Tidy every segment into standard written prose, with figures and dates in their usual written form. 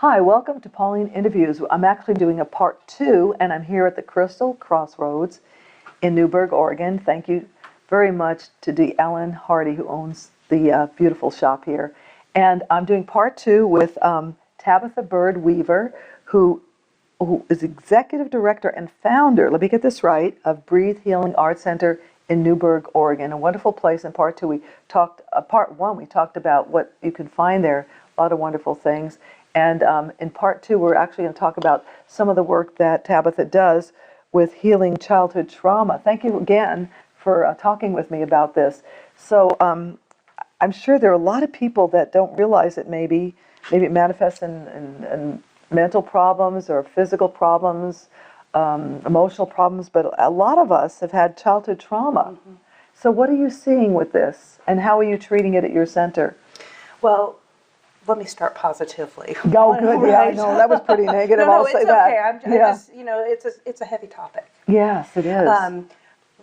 Hi, welcome to Pauline Interviews. I'm actually doing a part 2, and I'm here at the Crystal Crossroads in Newberg, Oregon. Thank you very much to D. Ellen Hardy, who owns the beautiful shop here. And I'm doing part 2 with Tabatha Bird Weaver, who is executive director and founder, let me get this right, of Breathe Healing Art Center in Newberg, Oregon. A wonderful place. In part 2, we talked, part 1, we talked about what you can find there, a lot of wonderful things. And in part 2, we're actually going to talk about some of the work that Tabatha does with healing childhood trauma. Thank you again for talking with me about this. So I'm sure there are a lot of people that don't realize it maybe it manifests in mental problems or physical problems, emotional problems, but a lot of us have had childhood trauma. Mm-hmm. So what are you seeing with this, and how are you treating it at your center? Well, let me start positively. Oh, good. Yeah, I know. That was pretty negative. No, I'll say that. Okay. I'm just, it's a heavy topic. Yes, it is.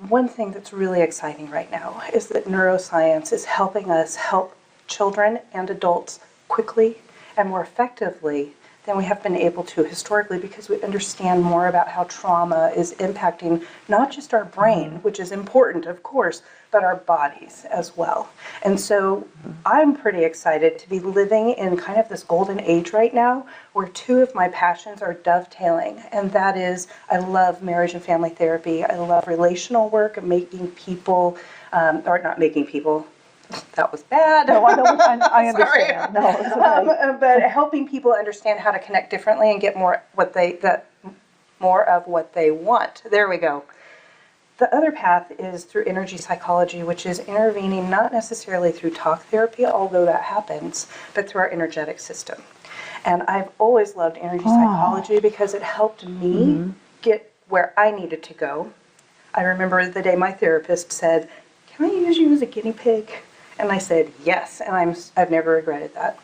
One thing that's really exciting right now is that neuroscience is helping us help children and adults quickly and more effectively than we have been able to historically, because we understand more about how trauma is impacting not just our brain, which is important, of course, but our bodies as well. And so I'm pretty excited to be living in kind of this golden age right now where two of my passions are dovetailing. And that is, I love marriage and family therapy. I love relational work and making people, or not making people, that was bad. No, I understand. No, it's okay. But helping people understand how to connect differently and get more of what they want. There we go. The other path is through energy psychology, which is intervening not necessarily through talk therapy, although that happens, but through our energetic system. And I've always loved energy psychology because it helped me get where I needed to go. I remember the day my therapist said, "Can I use you as a guinea pig?" And I said, yes, and I've never regretted that.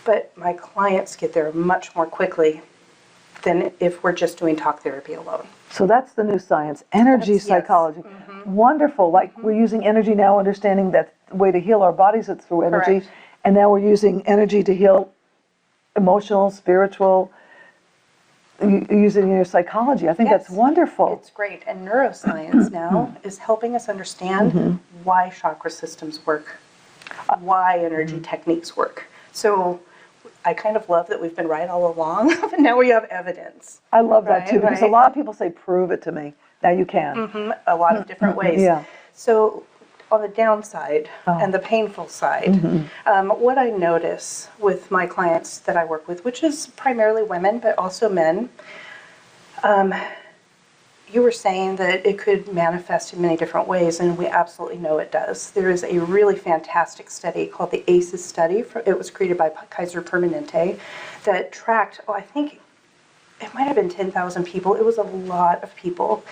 But my clients get there much more quickly than if we're just doing talk therapy alone. So that's the new science, energy psychology. Yes. Mm-hmm. Wonderful. Like we're using energy now, understanding that the way to heal our bodies is through energy. Correct. And now we're using energy to heal emotional, spiritual, using your psychology. I think that's wonderful. It's great. And neuroscience now is helping us understand why chakra systems work, why energy techniques work. So I kind of love that we've been right all along, but now we have evidence. I love that too, because a lot of people say, prove it to me. Now you can. A lot of different ways. Yeah. So on the downside and the painful side, what I notice with my clients that I work with, which is primarily women, but also men, you were saying that it could manifest in many different ways, and we absolutely know it does. There is a really fantastic study called the ACEs study. It was created by Kaiser Permanente that tracked, I think it might have been 10,000 people. It was a lot of people.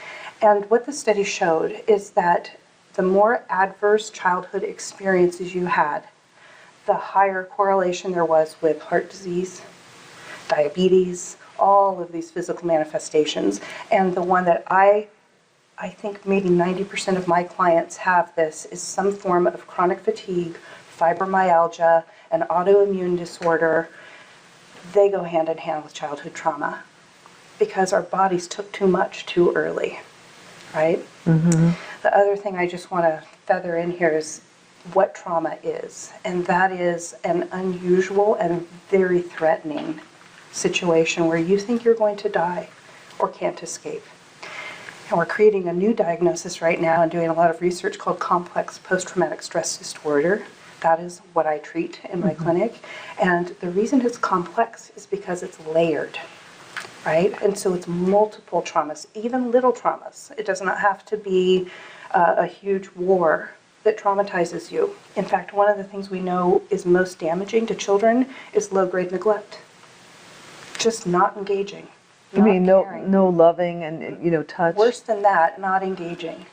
And what the study showed is that the more adverse childhood experiences you had, the higher correlation there was with heart disease, diabetes, all of these physical manifestations. And the one that I think maybe 90% of my clients have this is some form of chronic fatigue, fibromyalgia, an autoimmune disorder. They go hand in hand with childhood trauma because our bodies took too much too early, right? The other thing I just want to feather in here is what trauma is. And that is an unusual and very threatening situation where you think you're going to die or can't escape. And we're creating a new diagnosis right now and doing a lot of research called complex post-traumatic stress disorder. That is what I treat in my clinic. And the reason it's complex is because it's layered, right? And so it's multiple traumas, even little traumas. It does not have to be a huge war that traumatizes you. In fact, one of the things we know is most damaging to children is low-grade neglect. Just not engaging. You mean no loving and touch? Worse than that, not engaging.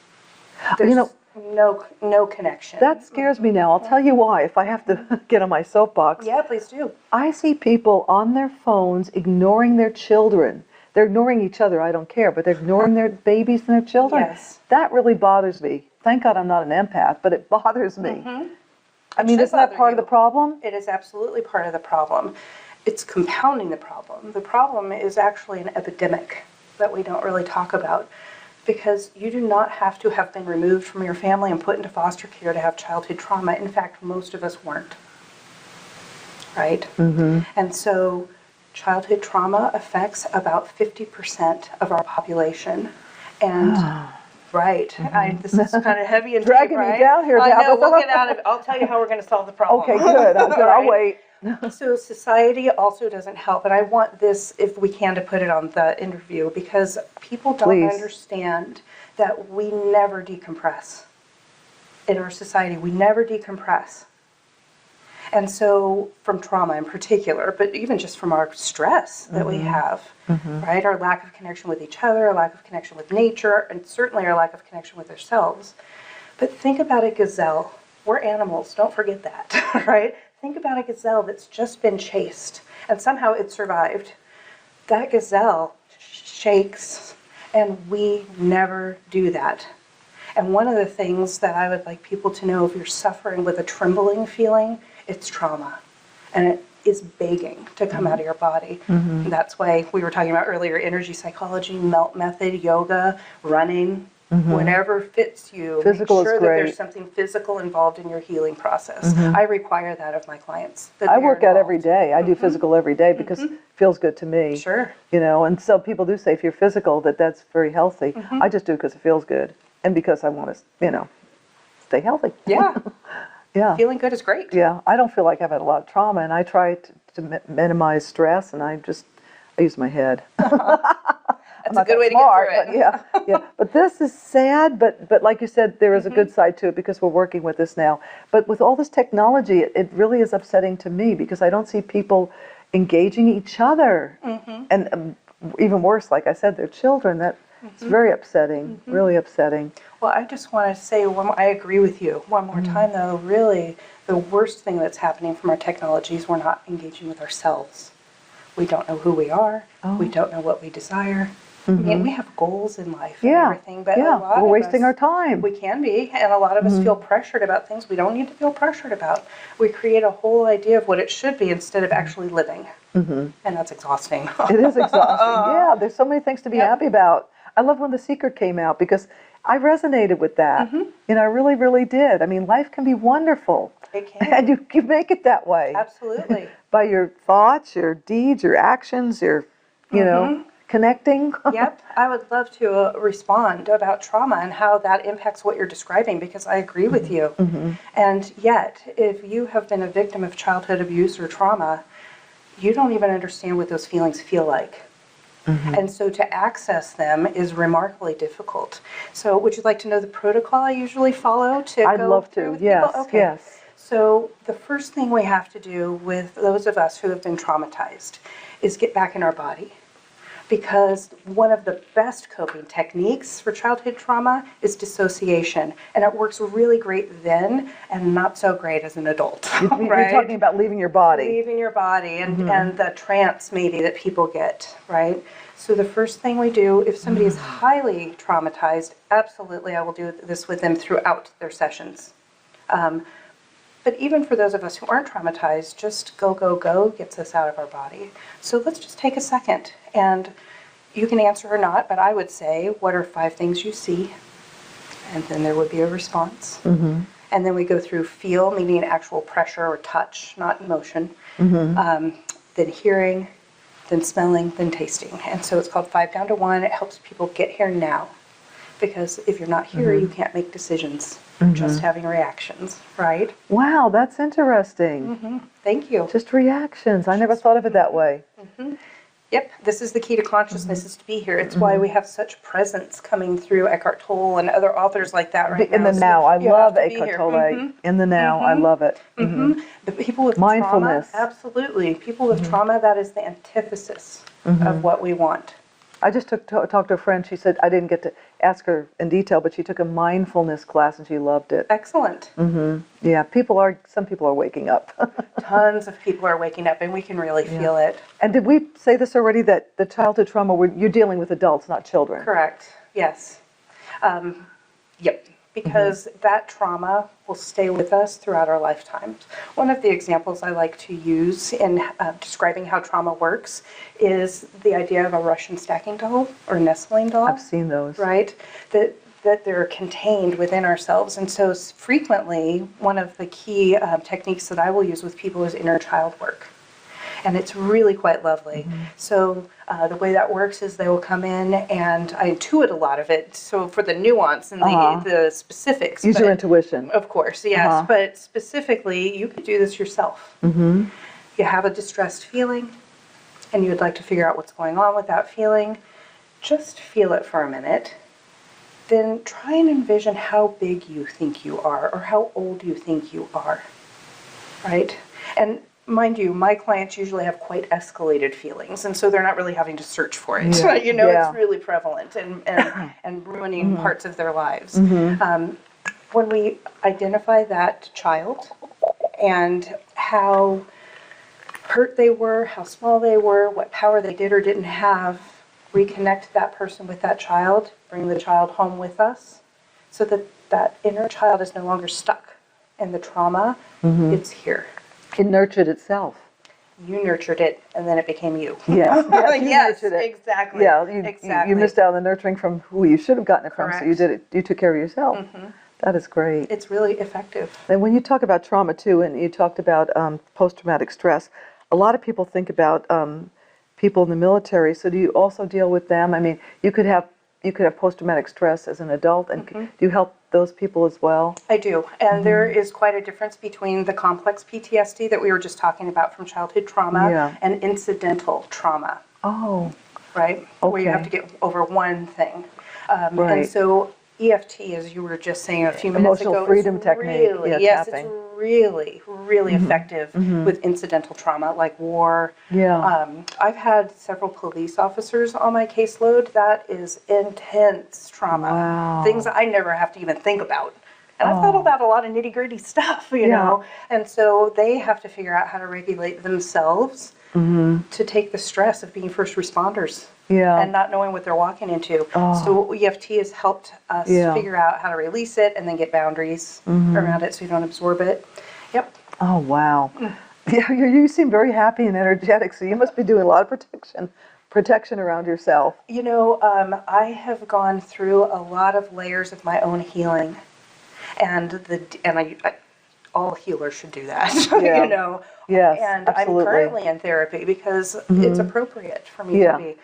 There's no connection. That scares me now. I'll tell you why. If I have to get on my soapbox. Yeah, please do. I see people on their phones ignoring their children. They're ignoring each other. I don't care, but they're ignoring their babies and their children. Yes. That really bothers me. Thank God I'm not an empath, but it bothers me. I mean, isn't that part of the problem? It is absolutely part of the problem. it's compounding the problem. The problem is actually an epidemic that we don't really talk about, because you do not have to have been removed from your family and put into foster care to have childhood trauma. In fact, most of us weren't, right? And so childhood trauma affects about 50% of our population. And right, this is kind of heavy and Dragging deep, right? me down here, I know, we'll Tabatha. get out of it. I'll tell you how we're going to solve the problem. Okay, good. I'm good. I'll Right? wait. So society also doesn't help, and I want this, if we can, to put it on the interview, because people don't Please. understand that we never decompress. In our society, we never decompress. And so, from trauma in particular, but even just from our stress that we have, right? Our lack of connection with each other, our lack of connection with nature, and certainly our lack of connection with ourselves. But think about a gazelle. We're animals, don't forget that, right? Think about a gazelle that's just been chased, and somehow it survived. That gazelle shakes, and we never do that. And one of the things that I would like people to know, if you're suffering with a trembling feeling, it's trauma. And it is begging to come out of your body. And that's why we were talking about earlier, energy psychology, melt method, yoga, running, whatever fits you. Physical Make sure is that great. there's something physical involved in your healing process. I require that of my clients. that I they're work out every involved. day. I do physical every day because it feels good to me. Sure. You know, and so people do say if you're physical that's very healthy. I just do it because it feels good and because I want to, stay healthy. Yeah. Yeah. Feeling good is great. Yeah. I don't feel like I've had a lot of trauma, and I try to minimize stress, and I use my head. That's a good way to get through it. But yeah. But this is sad, but like you said, there is a good side to it because we're working with this now. But with all this technology, it really is upsetting to me because I don't see people engaging each other. And even worse, like I said, their children. It's very upsetting, really upsetting. Well, I just want to say, I agree with you. One more time, though, really, the worst thing that's happening from our technology is we're not engaging with ourselves. We don't know who we are. We don't know what we desire. I mean, we have goals in life and everything, but a lot we're of wasting us, our time. We can be, and a lot of us feel pressured about things we don't need to feel pressured about. We create a whole idea of what it should be instead of actually living, and that's exhausting. It is exhausting. Yeah, there's so many things to be happy about. I love when The Secret came out because I resonated with that. I really, really did. I mean, life can be wonderful. It can. And you make it that way. Absolutely. By your thoughts, your deeds, your actions, your, connecting. Yep. I would love to respond about trauma and how that impacts what you're describing, because I agree with you. And yet, if you have been a victim of childhood abuse or trauma, you don't even understand what those feelings feel like. And so to access them is remarkably difficult. So would you like to know the protocol I usually follow to I'd go love through to. with Yes, people? Okay. yes. So the first thing we have to do with those of us who have been traumatized is get back in our body. Because one of the best coping techniques for childhood trauma is dissociation. And it works really great then and not so great as an adult. You're talking about leaving your body. Leaving your body and the trance maybe that people get, right? So the first thing we do, if somebody is highly traumatized, absolutely I will do this with them throughout their sessions. But even for those of us who aren't traumatized, just go gets us out of our body. So let's just take a second, and you can answer or not, but I would say, what are 5 things you see? And then there would be a response. And then we go through feel, meaning actual pressure or touch, not emotion. Then hearing, then smelling, then tasting. And so it's called 5 down to 1. It helps people get here now. Because if you're not here, you can't make decisions. Just having reactions, right? Wow, that's interesting. Thank you. Just reactions. I never thought of it that way. Yep, this is the key to consciousness, is to be here. It's why we have such presence coming through Eckhart Tolle and other authors like that right now. In the So now. I you love have to be Eckhart here. Tolle. In the now. I love it. The people with Mindfulness. trauma, absolutely. People with trauma, that is the antithesis of what we want. I just talked to a friend. She said, I didn't get to ask her in detail, but she took a mindfulness class and she loved it. Excellent. Yeah, some people are waking up. Tons of people are waking up, and we can really feel it. And did we say this already, that the childhood trauma, you're dealing with adults, not children? Correct. Yes. Yep. because that trauma will stay with us throughout our lifetimes. One of the examples I like to use in describing how trauma works is the idea of a Russian stacking doll or nestling doll. I've seen those. Right? That they're contained within ourselves. And so frequently, one of the key techniques that I will use with people is inner child work. And it's really quite lovely. So the way that works is they will come in, and I intuit a lot of it. So for the nuance and the specifics. Use your intuition. Of course, yes. But specifically, you could do this yourself. You have a distressed feeling, and you would like to figure out what's going on with that feeling. Just feel it for a minute. Then try and envision how big you think you are, or how old you think you are, right? And mind you, my clients usually have quite escalated feelings, and so they're not really having to search for it. Yeah. You know, it's really prevalent and ruining parts of their lives. When we identify that child and how hurt they were, how small they were, what power they did or didn't have, reconnect that person with that child, bring the child home with us, so that that inner child is no longer stuck in the trauma. It's here. It nurtured itself. You nurtured it, and then it became you. Yes, yes, you nurtured it. Exactly. Yeah, exactly. you missed out on the nurturing from who you should have gotten it from, so you Correct. did it. You took care of yourself. That is great. It's really effective. And when you talk about trauma too, and you talked about post-traumatic stress, a lot of people think about people in the military. So do you also deal with them? I mean, you could have post-traumatic stress as an adult, and do you help those people as well? I do, and there is quite a difference between the complex PTSD that we were just talking about from childhood trauma and incidental trauma. Oh, right? Where you have to get over one thing. And so EFT, as you were just saying a few minutes ago, emotional freedom technique. Really, Yes, it's really effective with incidental trauma like war. Yeah. I've had several police officers on my caseload. That is intense trauma. Wow. Things that I never have to even think about. And I've thought about a lot of nitty gritty stuff, you know. And so they have to figure out how to regulate themselves to take the stress of being first responders. And not knowing what they're walking into. So EFT has helped us figure out how to release it and then get boundaries around it so you don't absorb it. Yep. Oh, wow. Yeah, you seem very happy and energetic, so you must be doing a lot of protection around yourself. You know, I have gone through a lot of layers of my own healing, and I all healers should do that. You know. Yes, and absolutely. I'm currently in therapy because it's appropriate for me to be.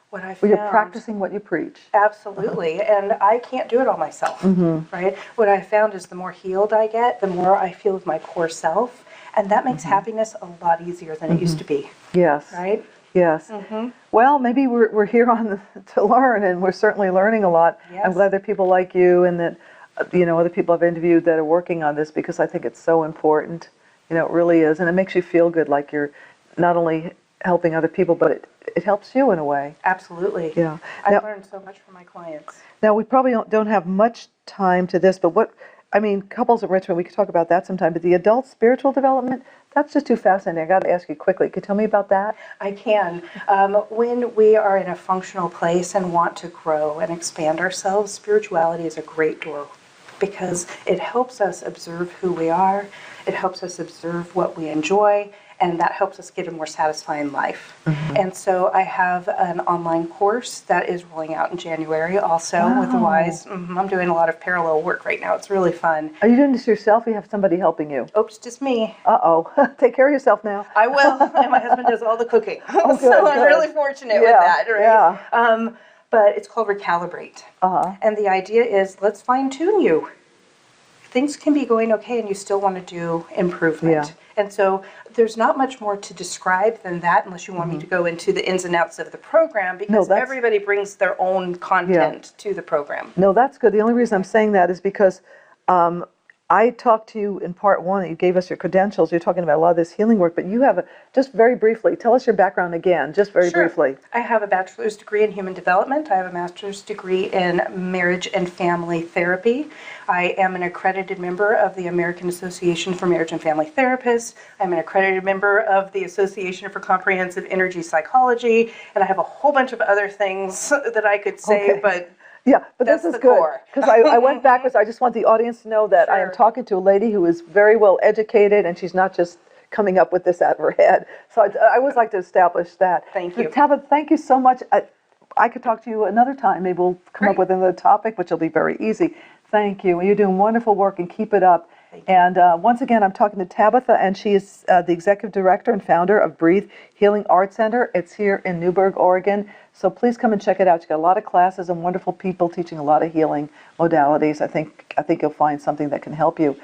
What I found, well, you're practicing what you preach. Absolutely, and I can't do it all myself, right? What I found is the more healed I get, the more I feel of my core self, and that makes happiness a lot easier than it used to be. Yes. Right? Yes. Well, maybe we're here to learn, and we're certainly learning a lot. Yes. I'm glad there are people like you, and that other people I've interviewed that are working on this, because I think it's so important. You know, it really is, and it makes you feel good, like you're not only helping other people, but it helps you in a way. Absolutely. Yeah. I've learned so much from my clients. Now, we probably don't have much time to this, but couples enrichment, we could talk about that sometime, but the adult spiritual development, that's just too fascinating. I got to ask you quickly. Could you tell me about that? I can. When we are in a functional place and want to grow and expand ourselves, spirituality is a great door, because it helps us observe who we are, it helps us observe what we enjoy, and that helps us get a more satisfying life. And so I have an online course that is rolling out in January also with the WISE. I'm doing a lot of parallel work right now. It's really fun. Are you doing this yourself, or you have somebody helping you? Oops, just me. Uh-oh. Take care of yourself now. I will. And my husband does all the cooking. Oh, good, so I'm good. really fortunate with that, right? Yeah. But it's called Recalibrate. And the idea is, let's fine-tune you. Things can be going okay and you still want to do improvement. And so there's not much more to describe than that, unless you want me to go into the ins and outs of the program, because everybody brings their own content to the program. No, that's good. The only reason I'm saying that is because I talked to you in part one. You gave us your credentials. You're talking about a lot of this healing work, but you have just very briefly, tell us your background again, just very briefly. I have a bachelor's degree in human development. I have a master's degree in marriage and family therapy. I am an accredited member of the American Association for Marriage and Family Therapists. I'm an accredited member of the Association for Comprehensive Energy Psychology, and I have a whole bunch of other things that I could say, but Yeah, but That's this is the good core. because I went backwards. I just want the audience to know that I am Sure. talking to a lady who is very well educated, and she's not just coming up with this out of her head. So I always like to establish that. Thank So you. Tabatha, thank you so much. I could talk to you another time. Maybe we'll come up Great. with another topic, which will be very easy. Thank you. You're doing wonderful work, and keep it up. Thank you. And once again, I'm talking to Tabatha, and she is the executive director and founder of Breathe Healing Art Center. It's here in Newberg, Oregon. So please come and check it out. You've got a lot of classes and wonderful people teaching a lot of healing modalities. I think you'll find something that can help you,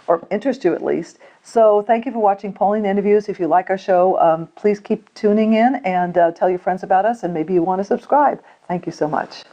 or interest you at least. So thank you for watching Pauline Interviews. If you like our show, please keep tuning in and tell your friends about us, and maybe you want to subscribe. Thank you so much.